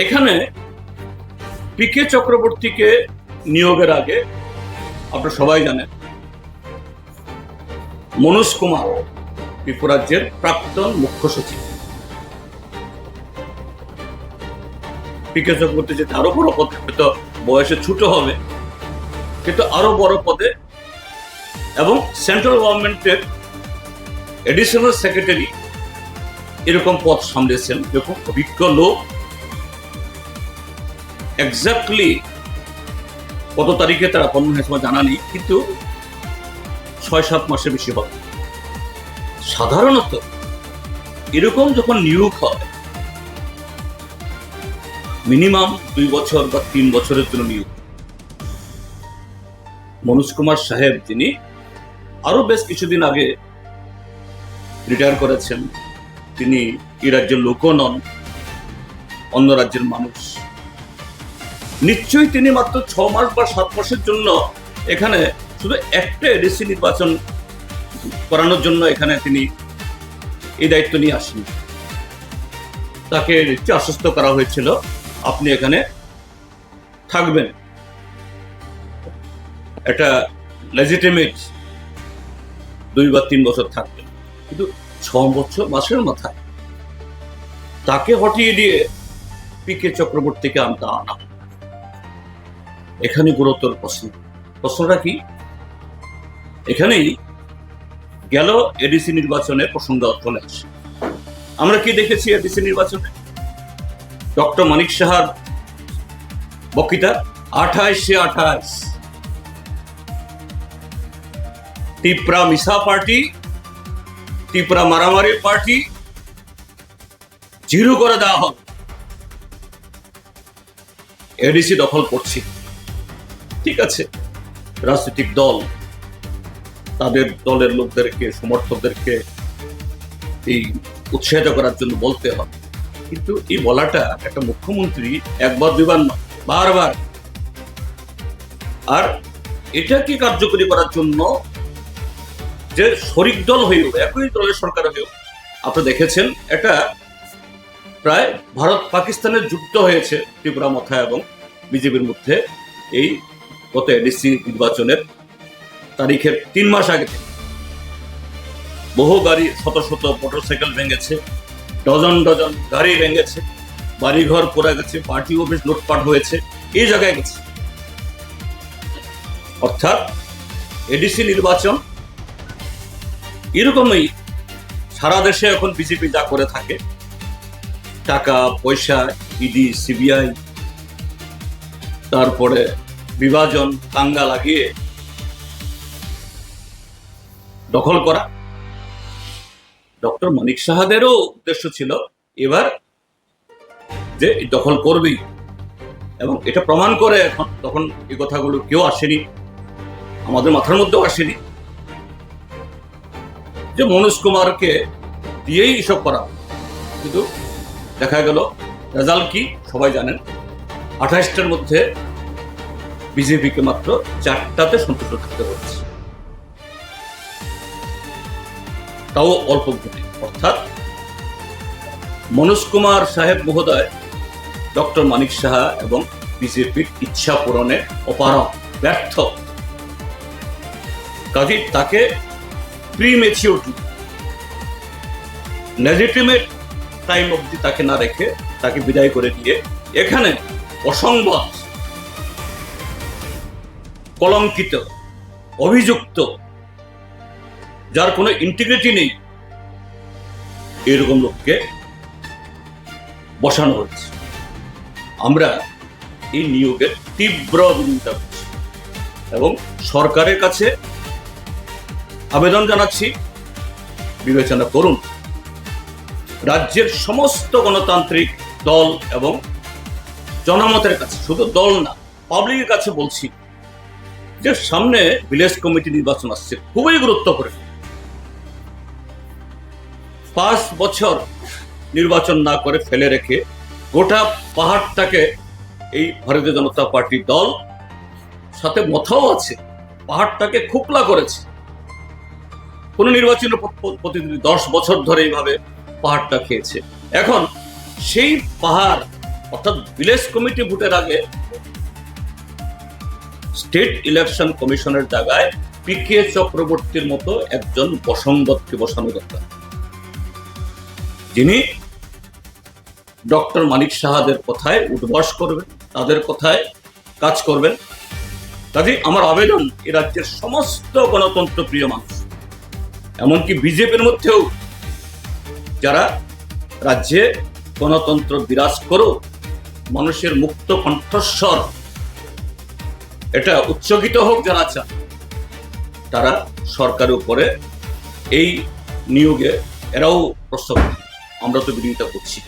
এখানে পিকে চক্রবর্তীকে নিয়োগের আগে আপনারা সবাই জানেন মনোজ কুমার ত্রিপুরাজ্যের প্রাক্তন মুখ্য সচিব পিকে চক্রবর্তী যেটা আরো বড় পদে, হয়তো বয়সে ছোট হবে কিন্তু আরো বড় পদে, এবং সেন্ট্রাল গভর্নমেন্টের এডিশনাল সেক্রেটারি এরকম পদ সামলেছেন। এরকম অভিজ্ঞ লোক এক্স্যাক্টলি কত তারিখে তার আপন্ন হয়েছে জানা নেই, কিন্তু 6-7 মাসের বেশি হবে। সাধারণত এরকম যখন নিয়োগ হয় মিনিমাম 2 বছর বা 3 বছরের জন্য নিয়োগ। মনোজ কুমার সাহেব, যিনি আরো বেশ কিছুদিন আগে রিটায়ার করেছেন, তিনি এই রাজ্যের লোকও নন, অন্য রাজ্যের মানুষ। নিশ্চয়ই তিনি মাত্র 6 মাস বা 7 মাসের জন্য এখানে শুধু একটা এডিসি নির্বাচন করানোর জন্য এখানে তিনি এই দায়িত্ব নিয়ে আসেন। তাকে নিশ্চয়ই আশ্বস্ত করা হয়েছিল আপনি এখানে থাকবেন, একটা লেজিটিমেট 2 বা 3 বছর থাকবেন, কিন্তু 6 মাসের মাথায় তাকে হটিয়ে দিয়ে পিকে চক্রবর্তীকে আনা। এখানে গুরুতর প্রশ্নটা কি? এখানেই গেল এডিসি নির্বাচনের প্রসঙ্গ চলে আসে। আমরা কি দেখেছি এডিসি নির্বাচনে? ডক্টর মানিক সাহার বক্তৃতা 28 ত্রিপুরা মিসা পার্টি, ত্রিপুরা মারামারি পার্টি জিরো করে দেওয়া হবে, এডিসি দখল করছি। ঠিক আছে, রাজনৈতিক দল তাদের দলের লোকদেরকে, সমর্থকদেরকে এই উৎসাহিত করার জন্য বলতে হবে, কিন্তু এই বলাটা একটা মুখ্যমন্ত্রী একবার দুইবার নয়, বারবার। আর এটাকে কার্যকরী করার জন্য যে শরিক দল হয়েও, একই দলের সরকার হয়েও, আপনারা দেখেছেন এটা প্রায় ভারত পাকিস্তানের যুদ্ধ হয়েছে ত্রিপুরা মাথা এবং বিজেপির মধ্যে এই গত এডিসি নির্বাচনের তারিখের 3 মাস আগে থেকে। বহু গাড়ি, শত মোটরসাইকেল ভেঙেছে, ডজন গাড়ি ভেঙেছে, বাড়িঘর পোড়া গেছে, পার্টি অফিস লুটপাট হয়েছে, এই জায়গায় গেছে। অর্থাৎ এডিসি নির্বাচন এরকমই সারা দেশে এখন বিজেপি যা করে থাকে, টাকা পয়সা, ইডি সিবিআই, তারপরে বিভাজন দাঙ্গা লাগিয়ে দখল করা। ডক্টর মানিক সাহাদেরও উদ্দেশ্য ছিল এবার যে দখল করবেই, এবং এটা প্রমাণ করে এখন। তখন এই কথাগুলো কেউ আসেনি, আমাদের মাথার মধ্যেও আসেনি যে মনোজ কুমারকে দিয়েই এসব করা, কিন্তু দেখা গেল রেজাল্ট কি সবাই জানেন। 28টার মধ্যে বিজেপিকে মাত্র 4টাতে সন্তুষ্ট থাকতে হচ্ছে, তাও অল্প ভোটে। অর্থাৎ মনোজ কুমার সাহেব মহোদয় ডক্টর মানিক সাহা এবং বিজেপির ইচ্ছা পূরণে অপারগ, ব্যর্থ। কাজে তাকে প্রিমেচিউরলি লেজিটিমেট টাইম অবধি তাকে না রেখে তাকে বিদায় করে দিয়ে এখানে অসংবাদ, কলঙ্কিত, অভিযুক্ত, যার কোনো ইন্টিগ্রিটি নেই, এরকম লোককে বসানো হচ্ছে। আমরা এই নিয়োগের তীব্র বিরোধিতা করছি এবং সরকারের কাছে আবেদন জানাচ্ছি, বিবেচনা করুন। রাজ্যের সমস্ত গণতান্ত্রিক দল এবং জনমতের কাছে, শুধু দল না, পাবলিকের কাছে বলছি যে সামনে ভিলেজ কমিটি নির্বাচন আসছে, খুবই গুরুত্বপূর্ণ। 5 বছর নির্বাচন না করে ফেলে রেখে গোটা পাহাড়টাকে এই ভারতীয় জনতা পার্টি দল সাথে মথাও আছে, পাহাড়টাকে খোকলা করেছে। কোন নির্বাচনের প্রতিনিধি 10 বছর ধরে এইভাবে পাহাড়টা খেয়েছে। এখন সেই পাহাড় অর্থাৎ ভিলেজ কমিটি ভোটের আগে স্টেট ইলেকশন কমিশনের জায়গায় পিকে চক্রবর্তীর মতো একজন বসংগতকে বসানো দরকার, যিনি ডক্টর মানিক সাহাদের কথায় উদ্বাস করবেন, তাদের কথায় কাজ করবেন। কাজে আমার আবেদন এ রাজ্যের সমস্ত গণতন্ত্র প্রিয় মানুষ, এমনকি বিজেপির মধ্যেও যারা রাজ্যে গণতন্ত্র বিরাজ করো, মানুষের মুক্ত কণ্ঠস্বর এটা উচ্চকিত হোক যারা চান, তারা সরকারের উপরে এই নিয়োগে এরাও প্রস্তাব, আমরা তো বিরোধিতা করছি।